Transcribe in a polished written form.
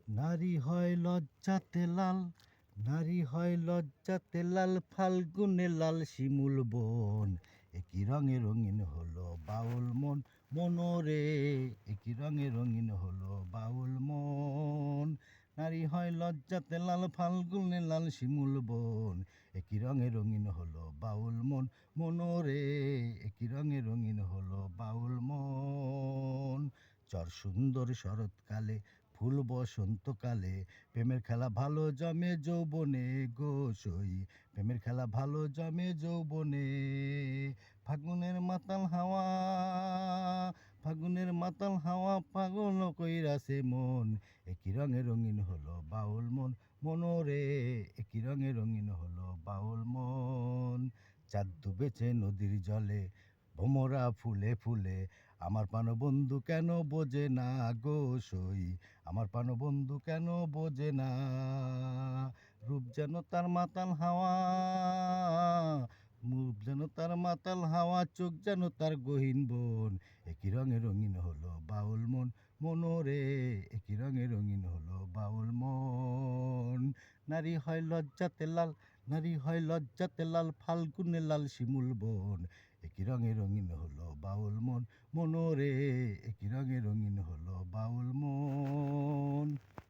নারী হয় লজ্জাতে লাল, নারী হয় লজ্জাতে লাল, ফাল্গুনে লাল শিমুল বন। একই রঙে রঙিন হলো বাউল মন, মনোরে একই রঙে রঙিন হলো বাউল মন। নারী হয় লজ্জাতে লাল, ফাল্গুনে লাল শিমুল বন। একই রঙে রঙিন হলো বাউল মন, মনোরে একই রঙে রঙিন হলো বাউল মন। চর সুন্দর শরৎকালে, ফুল বসন্তকালে, প্রেমের খেলা ভালো জমে যৌবনে গো সই। প্রেমের খেলা ভালো জমে যৌবনে। ফাগুনের মাতাল হাওয়া, ফাগুনের মাতাল হাওয়া পাগল কইরাছে মন। একই রঙে রঙিন হলো বাউল মন, মনোরে একই রঙে রঙিন হলো বাউল মন। চাঁদ ডুবেছে নদীর জলে, ভোমরা ফুলে ফুলে, আমার প্রাণবন্ধু কেন বোঝে না গো সই। আমার প্রাণবন্ধু কেন বোঝে না। রূপ যেন তার মাতাল হাওয়া, রূপ যেন তার মাতাল হাওয়া, চোখ যেন তার গহীন বন। একই রঙে রঙিন হলো বাউল মন, মনোরে একই রঙে রঙিন হলো বাউল মন। নারী হয় লজ্জাতে লাল, নারী হয় লজ্জাতে লাল, ফাল্গুনে লাল শিমুল বন। একই রঙে রঙিন হলো বাউল মন, মনোরে একই রঙে রঙিন হলো বাউল মন।